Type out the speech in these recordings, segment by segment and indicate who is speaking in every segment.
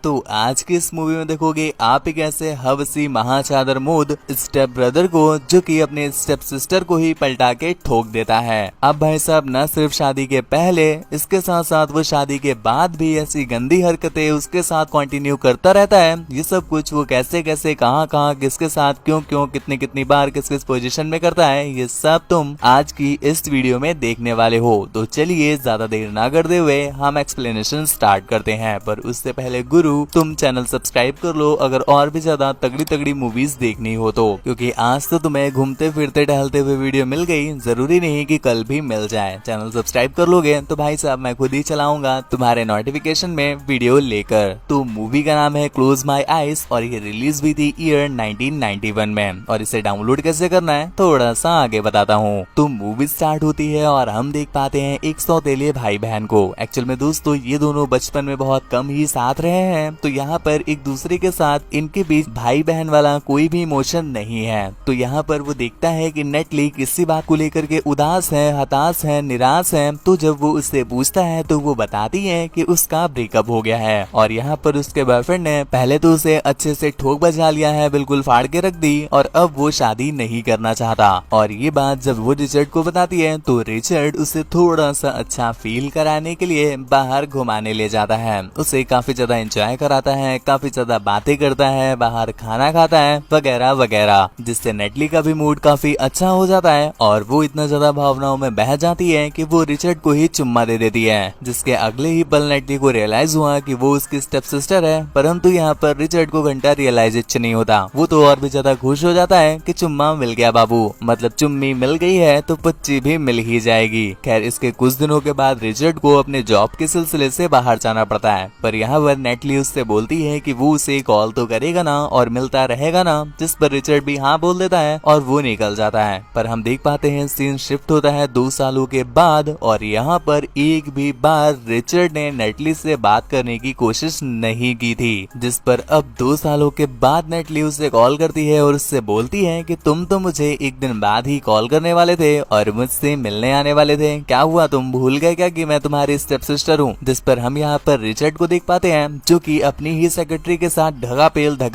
Speaker 1: तो आज की इस मूवी में देखोगे आप एक ऐसे हवसी महाचादर मोद स्टेप ब्रदर को जो कि अपने स्टेप सिस्टर को ही पलटा के ठोक देता है। अब भाई साहब न सिर्फ शादी के पहले, इसके साथ साथ वो शादी के बाद भी ऐसी गंदी हरकतें उसके साथ कंटिन्यू करता रहता है। ये सब कुछ वो कैसे कैसे कहाँ कहाँ किसके साथ क्यों क्यों कितनी कितनी बार किस किस पोजीशन में करता है, ये सब तुम आज की इस वीडियो में देखने वाले हो। तो चलिए ज्यादा देर ना करते हुए हम एक्सप्लेनेशन स्टार्ट करते हैं। पर उससे पहले गुरु तुम चैनल सब्सक्राइब कर लो अगर और भी ज्यादा तगड़ी तगड़ी मूवीज देखनी हो तो, क्योंकि आज तो तुम्हें घूमते फिरते टहलते हुए वीडियो मिल गई, जरूरी नहीं कि कल भी मिल जाए। चैनल सब्सक्राइब कर लोगे तो भाई साहब मैं खुद ही चलाऊंगा तुम्हारे नोटिफिकेशन में वीडियो लेकर। तो मूवी का नाम है क्लोज माई आइज और ये रिलीज हुई थी ईयर 1991 में। और इसे डाउनलोड कैसे करना है थोड़ा सा आगे बताता हूँ। तो मूवी स्टार्ट होती है और हम देख पाते हैं एक सौतेले भाई बहन को। एक्चुअल में दोस्तों ये दोनों बचपन में बहुत कम ही साथ रहे हैं, तो यहाँ पर एक दूसरे के साथ इनके बीच भाई बहन वाला कोई भी इमोशन नहीं है। तो यहाँ पर वो देखता है कि नेटली किसी बात को लेकर के उदास है, हताश है, निराश है। तो जब वो उससे पूछता है तो वो बताती है कि उसका ब्रेकअप हो गया है और यहाँ पर उसके बॉयफ्रेंड ने पहले तो उसे अच्छे से ठोक बजा लिया है, बिल्कुल फाड़ के रख दी और अब वो शादी नहीं करना चाहता। और ये बात जब वो रिचर्ड को बताती है तो रिचर्ड उसे थोड़ा सा अच्छा फील कराने के लिए बाहर घुमाने ले जाता है, उसे काफी ज्यादा एंजॉय कराता है, काफी ज्यादा बातें करता है, बाहर खाना खाता है वगैरह वगैरह, जिससे नेटली का भी मूड काफी अच्छा हो जाता है और वो इतना ज्यादा भावनाओं में बह जाती है कि वो रिचर्ड को ही चुम्मा दे देती है। जिसके अगले ही पल नेटली को रियलाइज हुआ कि वो उसकी स्टेप सिस्टर है, परंतु यहाँ पर रिचर्ड को घंटा रियलाइजेशन नहीं होता। वो तो और भी ज्यादा खुश हो जाता है कि चुम्मा मिल गया बाबू, मतलब चुम्मी मिल गई है तो पच्ची भी मिल ही जाएगी। खैर इसके कुछ दिनों के बाद रिचर्ड को अपने जॉब के सिलसिले से बाहर जाना पड़ता है, पर यहाँ पर नेटली उससे बोलती है कि वो उसे कॉल तो करेगा ना और मिलता रहेगा ना, जिस पर रिचर्ड भी हाँ बोल देता है और वो निकल जाता है। पर हम देख पाते हैं सीन शिफ्ट होता है 2 सालों के बाद और यहाँ पर एक भी बार रिचर्ड ने नेटली से बात करने की कोशिश नहीं की थी, जिस पर अब 2 सालों के बाद नेटली उसे कॉल करती है और उससे बोलती है कि तुम तो मुझे एक दिन बाद ही कॉल करने वाले थे और मुझसे मिलने आने वाले थे, क्या हुआ तुम भूल गए क्या कि मैं तुम्हारी स्टेप सिस्टर हूँ। जिस पर हम यहाँ पर रिचर्ड को देख पाते हैं जो कि अपनी ही सेक्रेटरी के साथ धगा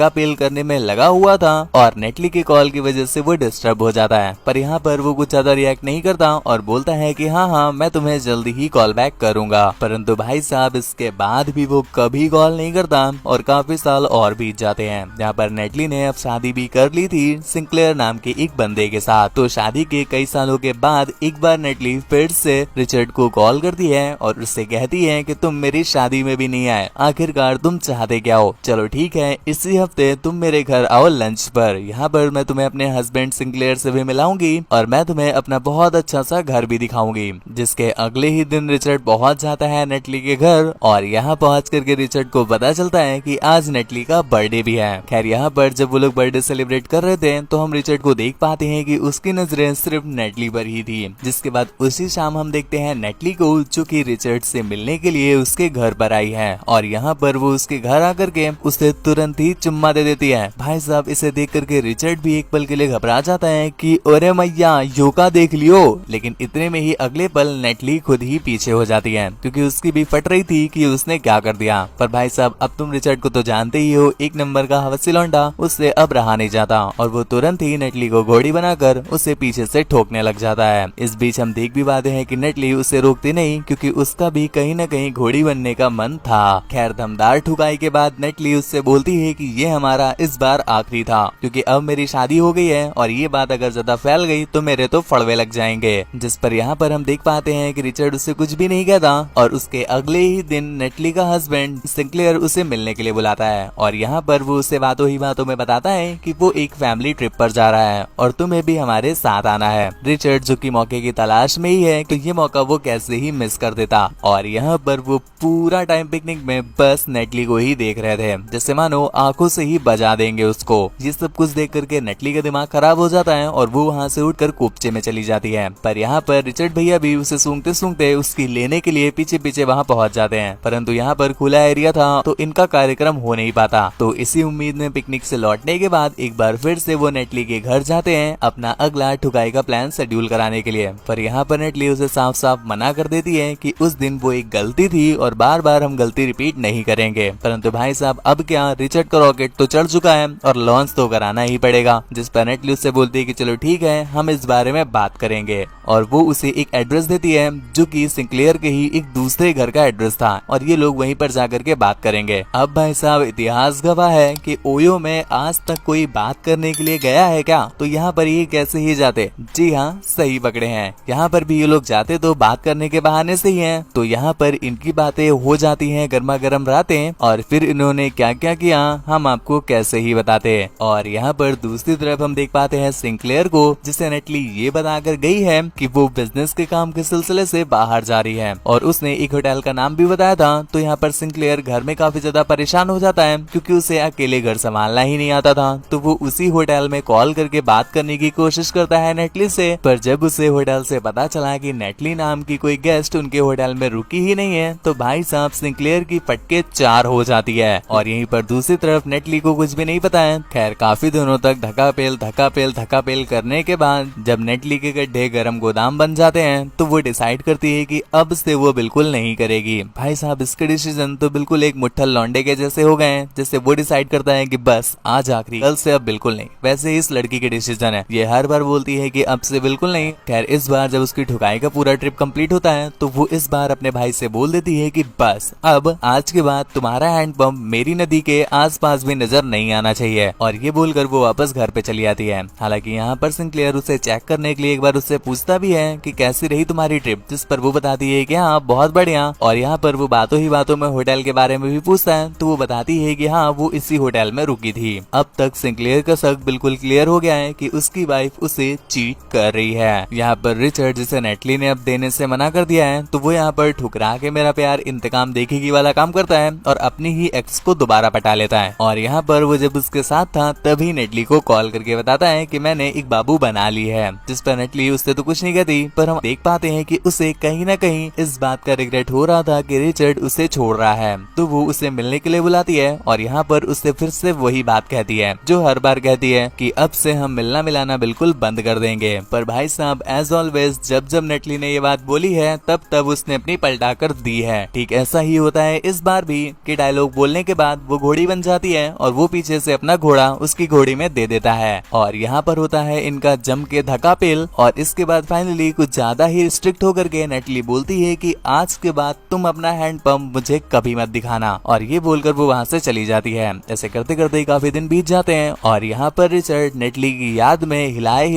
Speaker 1: पेल करने में लगा हुआ था और नेटली की कॉल की वजह से वो डिस्टर्ब हो जाता है। पर यहाँ पर वो कुछ ज्यादा रिएक्ट नहीं करता और बोलता है कि हाँ मैं तुम्हें जल्दी ही कॉल बैक करूंगा। परंतु भाई साहब इसके बाद भी वो कभी कॉल नहीं करता और काफी साल और बीत जाते हैं। यहाँ पर नेटली ने अब शादी भी कर ली थी सिंक्लेयर नाम के एक बंदे के साथ। तो शादी के कई सालों के बाद एक बार नेटली फिर से रिचर्ड को कॉल करती है और उससे कहती है कि तुम मेरी शादी में भी नहीं आए, आखिरकार तुम चाहते क्या हो। चलो ठीक है इसी हफ्ते तुम मेरे घर आओ लंच पर, यहाँ पर मैं तुम्हें अपने हस्बैंड सिंक्लेयर से भी मिलाऊंगी और मैं तुम्हें अपना बहुत अच्छा सा घर भी दिखाऊंगी। जिसके अगले ही दिन रिचर्ड पहुंच जाता है नेटली के घर और यहाँ पहुंच करके रिचर्ड को पता चलता है कि आज नेटली का बर्थडे भी है। खैर यहाँ पर जब वो लोग बर्थडे सेलिब्रेट कर रहे थे तो हम रिचर्ड को देख पाते हैं कि उसकी नजरें सिर्फ नेटली पर ही थी। जिसके बाद उसी शाम हम देखते हैं नेटली को जो कि रिचर्ड से मिलने के लिए उसके घर पर आई है और यहाँ पर वो उसके घर आकर के उसे तुरंत ही चुम्मा दे देती है। भाई साहब इसे देख करके रिचर्ड भी एक पल के लिए घबरा जाता है कि अरे मैया योका देख लियो, लेकिन इतने में ही अगले पल नेटली खुद ही पीछे हो जाती है क्योंकि उसकी भी फट रही थी कि उसने क्या कर दिया। पर भाई साहब अब तुम रिचर्ड को तो जानते ही हो, एक नंबर का हवसी लौंडा, उससे अब रहा नहीं जाता और वो तुरंत ही नेटली को घोड़ी बनाकर उसे पीछे से ठोकने लग जाता है। इस बीच हम देख भी पाते हैं कि नेटली उसे रोकती नहीं क्योंकि उसका भी कहीं न कहीं घोड़ी बनने का मन था। खैर दमदार ठुकाई के बाद नेटली उससे बोलती है कि ये हमारा इस बार आखिरी था क्योंकि अब मेरी शादी हो गई है और ये बात अगर ज्यादा फैल गई तो मेरे तो फड़वे लग जाएंगे। जिस पर यहाँ पर हम देख पाते हैं कि रिचर्ड उससे कुछ भी नहीं कहता और उसके अगले ही दिन नेटली का हस्बैंड सिंक्लेयर उसे मिलने के लिए बुलाता है और यहाँ पर वो उसे बातों ही बातों में बताता है कि वो एक फैमिली ट्रिप पर जा रहा है और तुम्हें भी हमारे साथ आना है। रिचर्ड जो कि मौके की तलाश में ही है तो ये मौका वो कैसे ही मिस कर देता और यहाँ पर वो पूरा टाइम पिकनिक में बस नेटली को ही देख रहे थे, जैसे मानो आंखों से ही बजा देंगे उसको। ये सब कुछ देख करके नेटली का दिमाग खराब हो जाता है और वो वहाँ से उठकर कोपचे में चली जाती है। पर यहाँ पर रिचर्ड भैया भी उसे सूंघते सूंघते उसकी लेने के लिए पीछे पीछे वहाँ पहुँच जाते हैं, परंतु यहाँ पर खुला एरिया था तो इनका कार्यक्रम हो नहीं पाता। तो इसी उम्मीद में पिकनिक से लौटने के बाद एक बार फिर से वो नेटली के घर जाते हैं अपना अगला ठुकाई का प्लान शेड्यूल कराने के लिए। पर यहाँ पर नेटली उसे साफ साफ मना कर देती है कि उस दिन वो एक गलती थी और बार बार हम गलती रिपीट नहीं करेंगे। करेंगे। परंतु भाई साहब अब क्या, रिचर्ड का रॉकेट तो चढ़ चुका है और लॉन्च तो कराना ही पड़ेगा। जिस पर नेटली उससे बोलती है कि चलो ठीक है, हम इस बारे में बात करेंगे। और वो उसे एक एड्रेस देती है जो कि सिंक्लेयर के ही एक दूसरे घर का एड्रेस था और ये लोग वहीं पर जाकर के बात करेंगे। अब भाई साहब इतिहास गवाह है कि ओयो में आज तक कोई बात करने के लिए गया है क्या? तो यहाँ पर ये कैसे ही जाते? जी हाँ, सही पकड़े हैं। यहाँ पर भी ये लोग जाते तो बात करने के बहाने से ही हैं। तो यहाँ पर इनकी बातें हो जाती हैं गर्मा गर्म रातें, और फिर इन्होंने क्या क्या किया हम आपको कैसे ही बताते हैं। और यहाँ पर दूसरी तरफ हम देख पाते हैं सिंक्लेयर को, जिसे नेटली ये बताकर गई है कि वो बिजनेस के काम के सिलसिले से बाहर जा रही है और उसने एक होटल का नाम भी बताया था। तो यहाँ पर सिंक्लेयर घर में काफी ज्यादा परेशान हो जाता है क्योंकि उसे अकेले घर संभालना ही नहीं आता था। तो वो उसी होटल में कॉल करके बात करने की कोशिश करता है नेटली से, पर जब उसे होटल से पता चला कि नेटली नाम की कोई गेस्ट उनके होटल में रुकी ही नहीं है, तो भाई साहब सिंक्लेयर की फटके 4 हो जाती है। और यहीं पर दूसरी तरफ नेटली को कुछ भी नहीं पता है। खैर काफी दिनों तक धक्का पेल करने के बाद जब नेटली के गड्ढे गरम गोदाम बन जाते हैं तो वो डिसाइड करती है कि अब से वो बिल्कुल नहीं करेगी। भाई साहब इसके डिसीजन तो बिल्कुल एक मुट्ठल लौंडे के जैसे हो गए हैं, जैसे वो डिसाइड करता है कि बस आज आखिरी, कल से अब बिल्कुल नहीं। वैसे इस लड़की के डिसीजन है, ये हर बार बोलती है कि अब से बिल्कुल नहीं। खैर इस बार जब उसकी ठुकाई का पूरा ट्रिप कंप्लीट होता है तो वो इस बार अपने भाई से बोल देती है कि बस अब आज के बाद तुम्हारा हैंडपंप मेरी नदी के आसपास भी नजर नहीं आना चाहिए। और ये बोलकर वो वापस घर पे चली आती है। हालांकि यहाँ पर सिंक्लेयर उसे चेक करने के लिए एक बार उससे पूछता भी है कि कैसी रही तुम्हारी ट्रिप, जिस पर वो बताती है कि हाँ बहुत बढ़िया। और यहाँ पर वो बातों ही बातों में होटल के बारे में भी पूछता है तो वो बताती है कि हाँ वो इसी होटल में रुकी थी। अब तक सिंक्लेयर का शक बिल्कुल क्लियर हो गया है कि उसकी वाइफ उसे चीट कर रही है। यहाँ पर रिचर्ड, जिसे नेटली ने अब देने से मना कर दिया है, तो वो यहाँ पर ठुकरा के मेरा प्यार इंतकाम देखेगी वाला काम करता है और अपनी ही एक्स को दोबारा पटा लेता है। और यहाँ पर वो जब उसके साथ था तभी नेटली को कॉल करके बताता है कि मैंने एक बाबू बना ली है। जिस पर नेटली उससे तो कुछ नहीं कहती, पर हम देख पाते हैं कि उसे कहीं ना कहीं इस बात का रिग्रेट हो रहा था कि रिचर्ड उसे छोड़ रहा है। तो वो उसे मिलने के लिए बुलाती है और यहाँ पर उससे फिर से वही बात कहती है जो हर बार कहती है कि अब से हम मिलना मिलाना बिल्कुल बंद कर देंगे। पर भाई साहब एज ऑलवेज जब नेटली ने ये बात बोली है तब उसने अपनी पलटा कर दी है। ठीक ऐसा ही होता है इस बार भी कि डायलॉग बोलने के बाद वो घोड़ी बन जाती है और वो पीछे से अपना घोड़ा उसकी घोड़ी में दे देता है। और यहाँ पर होता है इनका जम के धक्का पेल। और इसके बाद फाइनली कुछ ज्यादा ही स्ट्रिक्ट होकर के नेटली बोलती है कि आज के बाद तुम अपना हैंड पंप मुझे कभी मत दिखाना। और ये बोलकर वो वहाँ से चली जाती है। ऐसे करते करते काफी दिन बीत जाते हैं और यहाँ पर रिचर्ड नेटली की याद में हिलाए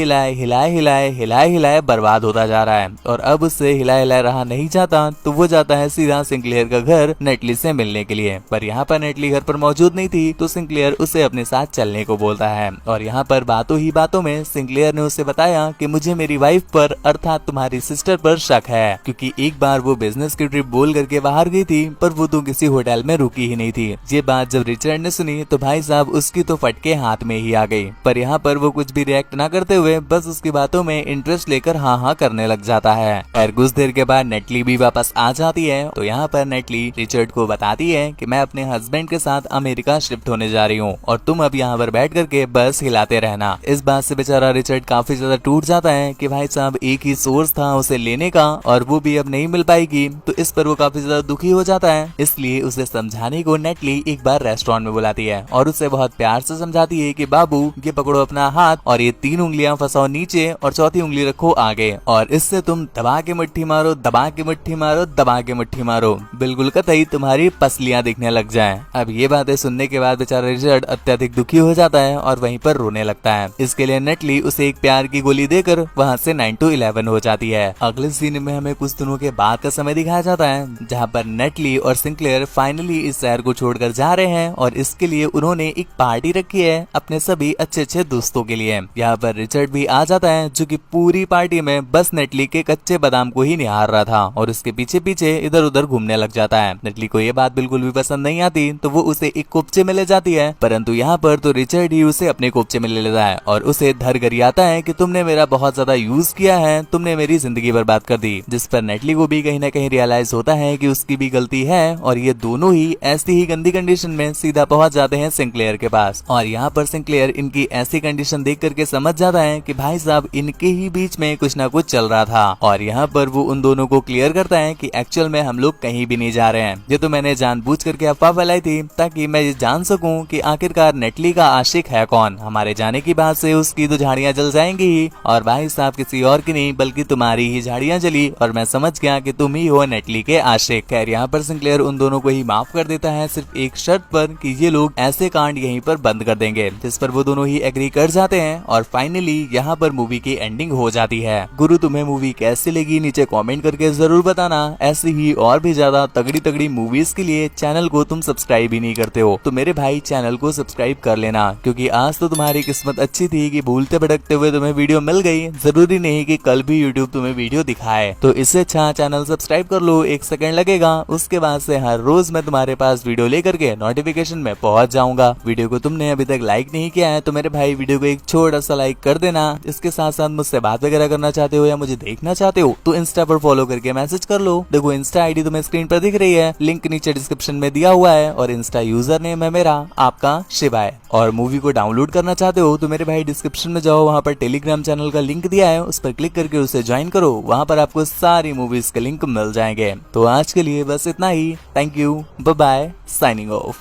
Speaker 1: बर्बाद होता जा रहा है। और अब उससे हिलाए रहा नहीं जाता तो वो जाता है सीधा सिंक्लेयर का घर नेटली से मिलने के लिए। पर यहाँ पर नेटली घर पर मौजूद नहीं थी तो सिंक्लेयर उसे अपने साथ चलने को बोलता है। और यहाँ पर बातों ही बातों में सिंक्लेयर ने उसे बताया कि मुझे मेरी वाइफ पर अर्थात तुम्हारी सिस्टर पर शक है, क्योंकि एक बार वो बिजनेस की ट्रिप बोल करके बाहर गई थी पर वो तो किसी होटल में रुकी ही नहीं थी। ये बात जब रिचर्ड ने सुनी तो भाई साहब उसकी तो फटके हाथ में ही आ गई। पर यहाँ पर वो कुछ भी रिएक्ट ना करते हुए बस उसकी बातों में इंटरेस्ट लेकर हाँ करने लग जाता है। और कुछ देर के बाद नेटली भी वापस आ जाती है। तो यहाँ पर नेटली रिचर्ड को बताती है कि मैं अपने हस्बैंड के साथ अमेरिका शिफ्ट होने जा रही हूँ और तुम अब यहाँ पर बैठ करके बस हिलाते रहना। इस बात से बेचारा रिचर्ड काफी ज्यादा टूट जाता है कि भाई साहब एक ही सोर्स था उसे लेने का और वो भी अब नहीं मिल पाएगी। तो इस पर वो काफी ज्यादा दुखी हो जाता है। इसलिए उसे समझाने को नेटली एक बार रेस्टोरेंट में बुलाती है और उसे बहुत प्यार से समझाती है कि बाबू ये पकड़ो अपना हाथ और ये 3 उंगलियां फंसाओ नीचे और चौथी उंगली रखो आगे और इससे तुम दबा के मुट्ठी मारो, दबा के मुट्ठी मारो, दबा के मुट्ठी मारो, बिल्कुल कतई तुम्हारी पसलियां दिखने लग जाएं। अब ये बातें सुनने के बाद बेचारा रिचर्ड अत्यधिक दुखी हो जाता है और वहीं पर रोने लगता है। इसके लिए नेटली उसे एक प्यार की गोली देकर वहाँ से 9 to 11 हो जाती है। अगले सीन में हमें कुछ दिनों के बाद का समय दिखाया जाता है जहाँ पर नेटली और सिंक्लेयर फाइनली इस शहर को छोड़कर जा रहे हैं और इसके लिए उन्होंने एक पार्टी रखी है अपने सभी अच्छे दोस्तों के लिए। यहाँ पर रिचर्ड भी आ जाता है जो कि पूरी पार्टी में बस नेटली के कच्चे बादाम को ही निहार रहा था और उसके पीछे पीछे इधर उधर घूमने लग जाता है। नेटली को ये बात बिल्कुल भी पसंद नहीं आती तो वो उसे एक कोपचे में ले जाती है, परंतु यहाँ पर तो रिचर्ड ही उसे अपने कोपचे में ले लेता है और उसे धर गरियाता है कि तुमने मेरा बहुत ज्यादा यूज किया है, तुमने मेरी जिंदगी बर्बाद कर दी। जिस पर नेटली को भी कहीं ना कहीं रियलाइज होता है कि उसकी भी गलती है और ये दोनों ही ऐसी ही गंदी कंडीशन में सीधा पहुंच जाते हैं सिंक्लेयर के पास। और यहाँ पर सिंक्लेयर इनकी ऐसी कंडीशन देख करके समझ जाता है कि भाई साहब इनके ही बीच में कुछ ना कुछ चल रहा था। और यहाँ पर वो उन दोनों को क्लियर करता है कि एक्चुअल में हम लोग कहीं भी नहीं जा रहे हैं, ये तो मैंने जानबूझ जानबूझ करके अफवाह फैलाई थी ताकि मैं ये जान सकूं कि आखिरकार नेटली का आशिक है कौन। हमारे जाने की बात से उसकी तो झाड़ियां जल जाएंगी ही, और भाई साहब किसी और की नहीं बल्कि तुम्हारी ही झाड़ियां जली और मैं समझ गया कि तुम ही हो नेटली के आशिक। खैर यहाँ पर सिंक्लेयर उन दोनों को ही माफ कर देता है, सिर्फ एक शर्त पर कि ये लोग ऐसे कांड यहीं पर बंद कर देंगे, जिस पर वो दोनों ही एग्री कर जाते हैं और फाइनली यहाँ पर मूवी की एंडिंग हो जाती है। गुरु तुम्हें मूवी कैसी लगी नीचे कमेंट करके जरूर बताना। ऐसी ही और भी ज्यादा तगड़ी तगड़ी मूवीज के लिए चैनल को तुम सब्सक्राइब ही नहीं करते हो तो मेरे भाई चैनल को सब्सक्राइब कर लेना, क्योंकि आज तो तुम्हारी किस्मत अच्छी थी कि भूलते भटकते हुए तुम्हें वीडियो मिल गई। जरूरी नहीं कि कल भी यूट्यूब तुम्हें वीडियो दिखाए, तो इससे अच्छा चैनल सब्सक्राइब कर लो, 1 सेकंड लगेगा। उसके बाद से हर रोज मैं तुम्हारे पास वीडियो लेकर के नोटिफिकेशन में पहुंच जाऊंगा। वीडियो को तुमने अभी तक लाइक नहीं किया है तो मेरे भाई वीडियो को एक छोटा सा लाइक कर देना। इसके साथ साथ मुझसे बात वगैरह करना चाहते हो या मुझे देखना चाहते हो तो इंस्टा पर फॉलो करके मैसेज कर लो। देखो इंस्टा आईडी तुम्हें स्क्रीन पर दिख रही है, लिंक नीचे डिस्क्रिप्शन में दिया हुआ है और इंस्टा यूजर नेम है मेरा आपका शिवाय। और मूवी को डाउनलोड करना चाहते हो तो मेरे भाई डिस्क्रिप्शन में जाओ, वहाँ पर टेलीग्राम चैनल का लिंक दिया है, उस पर क्लिक करके उसे ज्वाइन करो। वहाँ पर आपको सारी मूवीज के लिंक मिल जाएंगे। तो आज के लिए बस इतना ही। Thank you, bye bye, signing of.